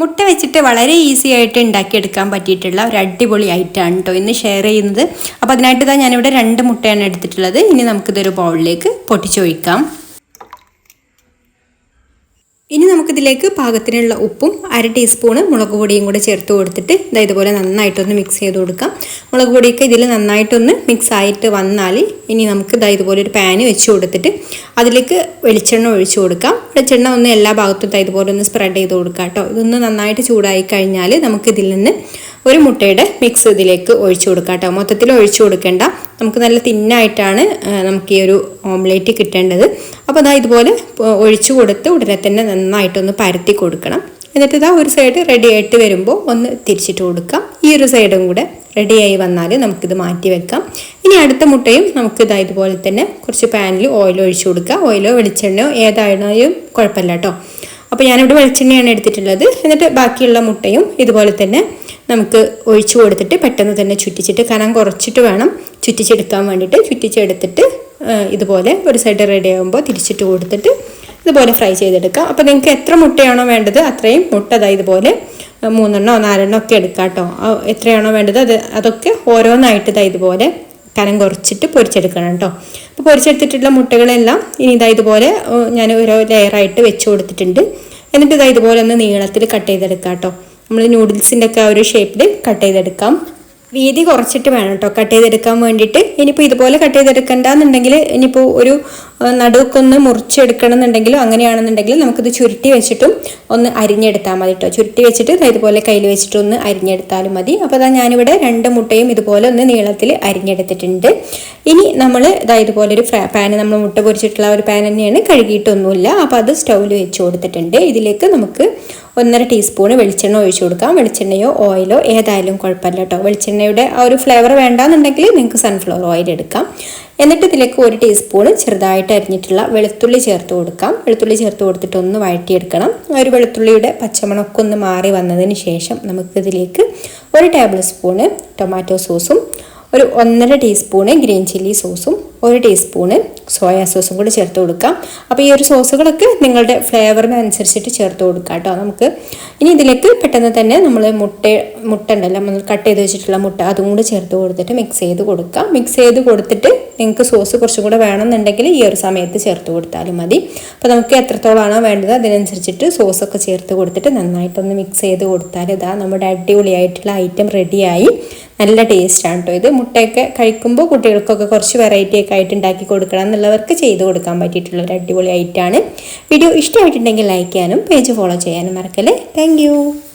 മുട്ട വെച്ചിട്ട് വളരെ ഈസി ആയിട്ട് ഉണ്ടാക്കിയെടുക്കാൻ പറ്റിയിട്ടുള്ള ഒരു അടിപൊളി ഐറ്റമാണ് കേട്ടോ ഇന്ന് ഷെയർ ചെയ്യുന്നത്. അപ്പോൾ അതിനായിട്ട് ഞാനിവിടെ 2 മുട്ടയാണ് എടുത്തിട്ടുള്ളത്. ഇനി നമുക്കിതൊരു ബൗളിലേക്ക് പൊട്ടിച്ചൊഴിക്കാം. ഇനി നമുക്കിതിലേക്ക് പാകത്തിനുള്ള ഉപ്പും 1/2 ടീസ്പൂൺ മുളക് പൊടിയും കൂടെ ചേർത്ത് കൊടുത്തിട്ട് ഇതുപോലെ നന്നായിട്ടൊന്ന് മിക്സ് ചെയ്ത് കൊടുക്കാം. മുളക് പൊടിയൊക്കെ ഇതിൽ നന്നായിട്ടൊന്ന് മിക്സ് ആയിട്ട് വന്നാൽ ഇനി നമുക്ക് ഇതുപോലെ ഒരു പാന് വെച്ച് കൊടുത്തിട്ട് അതിലേക്ക് വെളിച്ചെണ്ണ ഒഴിച്ചു കൊടുക്കാം. വെളിച്ചെണ്ണ ഒന്ന് എല്ലാ ഭാഗത്തും ഇതുപോലെ ഒന്ന് സ്പ്രെഡ് ചെയ്ത് കൊടുക്കാം കേട്ടോ. ഇതൊന്ന് നന്നായിട്ട് ചൂടായി കഴിഞ്ഞാൽ നമുക്കിതിൽ നിന്ന് ഒരു മുട്ടയുടെ മിക്സ് ഇതിലേക്ക് ഒഴിച്ചു കൊടുക്കാം കേട്ടോ. മൊത്തത്തിൽ ഒഴിച്ചു കൊടുക്കേണ്ട, നമുക്ക് നല്ല തിന്നായിട്ടാണ് നമുക്ക് ഈ ഒരു ഓംലേറ്റ് കിട്ടേണ്ടത്. അപ്പോൾ ഇതുപോലെ ഒഴിച്ചു കൊടുത്ത് ഉടനെ തന്നെ നന്നായിട്ടൊന്ന് പരത്തി കൊടുക്കണം. എന്നിട്ട് ഒരു സൈഡ് റെഡി ആയിട്ട് വരുമ്പോൾ ഒന്ന് തിരിച്ചിട്ട് കൊടുക്കാം. ഈ ഒരു സൈഡും കൂടെ റെഡിയായി വന്നാൽ നമുക്കിത് മാറ്റി വെക്കാം. ഇനി അടുത്ത മുട്ടയും നമുക്ക് ഇതുപോലെ തന്നെ കുറച്ച് പാനിൽ ഓയിൽ ഒഴിച്ചു കൊടുക്കുക. ഓയിലോ വെളിച്ചെണ്ണയോ ഏതായാലും കുഴപ്പമില്ല കേട്ടോ. അപ്പോൾ ഞാനിവിടെ വെളിച്ചെണ്ണയാണ് എടുത്തിട്ടുള്ളത്. എന്നിട്ട് ബാക്കിയുള്ള മുട്ടയും ഇതുപോലെ തന്നെ നമുക്ക് ഒഴിച്ചു കൊടുത്തിട്ട് പെട്ടെന്ന് തന്നെ ചുറ്റിച്ചിട്ട് കനം കുറച്ചിട്ട് വേണം ചുറ്റിച്ചെടുക്കാൻ വേണ്ടിയിട്ട്. ചുറ്റിച്ചെടുത്തിട്ട് ഇതുപോലെ ഒരു സൈഡ് റെഡി ആകുമ്പോൾ തിരിച്ചിട്ട് കൊടുത്തിട്ട് ഇതുപോലെ ഫ്രൈ ചെയ്തെടുക്കാം. അപ്പോൾ നിങ്ങൾക്ക് എത്ര മുട്ടയാണോ വേണ്ടത് അത്രയും മുട്ട ഇതുപോലെ 3 4 ഒക്കെ എടുക്കാം കേട്ടോ. എത്രയാണോ വേണ്ടത് അതൊക്കെ ഓരോന്നായിട്ട് ഇതുപോലെ കനം കുറച്ചിട്ട് പൊരിച്ചെടുക്കണം കേട്ടോ. അപ്പോൾ പൊരിച്ചെടുത്തിട്ടുള്ള മുട്ടകളെല്ലാം ഇനി ഇതുപോലെ ഞാൻ ഓരോ ലെയറായിട്ട് വെച്ച് കൊടുത്തിട്ടുണ്ട്. എന്നിട്ട് ഇതുപോലെ ഒന്ന് നീളത്തിൽ കട്ട് ചെയ്തെടുക്കാം കേട്ടോ. നമ്മൾ നൂഡിൽസിൻ്റെ ഒക്കെ ആ ഒരു ഷേപ്പിൽ കട്ട് ചെയ്തെടുക്കാം. വീതി കുറച്ചിട്ട് വേണം കേട്ടോ കട്ട് ചെയ്തെടുക്കാൻ വേണ്ടിയിട്ട്. ഇനിയിപ്പോൾ ഇതുപോലെ കട്ട് ചെയ്തെടുക്കണ്ടെന്നുണ്ടെങ്കിൽ ഇനിയിപ്പോൾ ഒരു നടുവൊക്കെ ഒന്ന് മുറിച്ചെടുക്കണം എന്നുണ്ടെങ്കിലും അങ്ങനെയാണെന്നുണ്ടെങ്കിൽ നമുക്കിത് ചുരുട്ടി വെച്ചിട്ടും ഒന്ന് അരിഞ്ഞെടുത്താൽ മതി കേട്ടോ. ചുരുട്ടി വെച്ചിട്ട് ഇതുപോലെ കയ്യിൽ വെച്ചിട്ട് ഒന്ന് അരിഞ്ഞെടുത്താലും മതി. അപ്പോൾ ഞാനിവിടെ 2 മുട്ടയും ഇതുപോലെ ഒന്ന് നീളത്തിൽ അരിഞ്ഞെടുത്തിട്ടുണ്ട്. ഇനി നമ്മൾ ഇതുപോലെ ഒരു പാന്, നമ്മൾ മുട്ട പൊരിച്ചിട്ടുള്ള ഒരു പാൻ തന്നെയാണ്, കഴുകിയിട്ടൊന്നുമില്ല. അപ്പോൾ അത് സ്റ്റൗവിൽ വെച്ച് കൊടുത്തിട്ടുണ്ട്. ഇതിലേക്ക് നമുക്ക് 1.5 ടീസ്പൂൺ വെളിച്ചെണ്ണ ഒഴിച്ചു കൊടുക്കാം. വെളിച്ചെണ്ണയോ ഓയിലോ ഏതായാലും കുഴപ്പമില്ല കേട്ടോ. വെളിച്ചെണ്ണയുടെ ആ ഒരു ഫ്ലേവർ വേണ്ടാന്നുണ്ടെങ്കിൽ നിങ്ങൾക്ക് സൺഫ്ലവർ ഓയിൽ എടുക്കാം. എന്നിട്ട് ഇതിലേക്ക് 1 ടീസ്പൂൺ ചെറുതായിട്ട് അരിഞ്ഞിട്ടുള്ള വെളുത്തുള്ളി ചേർത്ത് കൊടുക്കാം. വെളുത്തുള്ളി ചേർത്ത് കൊടുത്തിട്ട് ഒന്ന് വഴറ്റിയെടുക്കണം. ഒരു വെളുത്തുള്ളിയുടെ പച്ചമണമൊക്കെ ഒന്ന് മാറി വന്നതിന് ശേഷം നമുക്കിതിലേക്ക് 1 ടേബിൾ സ്പൂണ് ടൊമാറ്റോ സോസും 1.5 ടീസ്പൂണ് ഗ്രീൻ ചില്ലി സോസും 1 ടീസ്പൂണ് സോയാ സോസും കൂടി ചേർത്ത് കൊടുക്കാം. അപ്പോൾ ഈ ഒരു സോസുകളൊക്കെ നിങ്ങളുടെ ഫ്ലേവറിനനുസരിച്ചിട്ട് ചേർത്ത് കൊടുക്കാം കേട്ടോ. നമുക്ക് ഇനി ഇതിലേക്ക് പെട്ടെന്ന് തന്നെ നമ്മൾ മുട്ട ഉണ്ടല്ലോ, നമ്മൾ കട്ട് ചെയ്ത് വെച്ചിട്ടുള്ള മുട്ട, അതും കൂടി ചേർത്ത് കൊടുത്തിട്ട് മിക്സ് ചെയ്ത് കൊടുക്കാം. മിക്സ് ചെയ്ത് കൊടുത്തിട്ട് നിങ്ങൾക്ക് സോസ് കുറച്ചും കൂടെ വേണമെന്നുണ്ടെങ്കിൽ ഈ ഒരു സമയത്ത് ചേർത്ത് കൊടുത്താലും മതി. അപ്പോൾ നമുക്ക് എത്രത്തോളമാണോ വേണ്ടത് അതിനനുസരിച്ചിട്ട് സോസൊക്കെ ചേർത്ത് കൊടുത്തിട്ട് നന്നായിട്ടൊന്ന് മിക്സ് ചെയ്ത് കൊടുത്താൽ നമ്മുടെ അടിപൊളിയായിട്ടുള്ള ഐറ്റം റെഡിയായി. നല്ല ടേസ്റ്റാണ് കേട്ടോ ഇത്. മുട്ടയൊക്കെ കഴിക്കുമ്പോൾ കുട്ടികൾക്കൊക്കെ കുറച്ച് വെറൈറ്റി ഒക്കെ ആയിട്ട് ഉണ്ടാക്കി കൊടുക്കണം എന്നുള്ളവർക്ക് ചെയ്ത് കൊടുക്കാൻ പറ്റിയിട്ടുള്ള ഒരു അടിപൊളി ഐറ്റമാണ്. വീഡിയോ ഇഷ്ടമായിട്ടുണ്ടെങ്കിൽ ലൈക്ക് ചെയ്യാനും പേജ് ഫോളോ ചെയ്യാനും മറക്കല്ലേ. താങ്ക്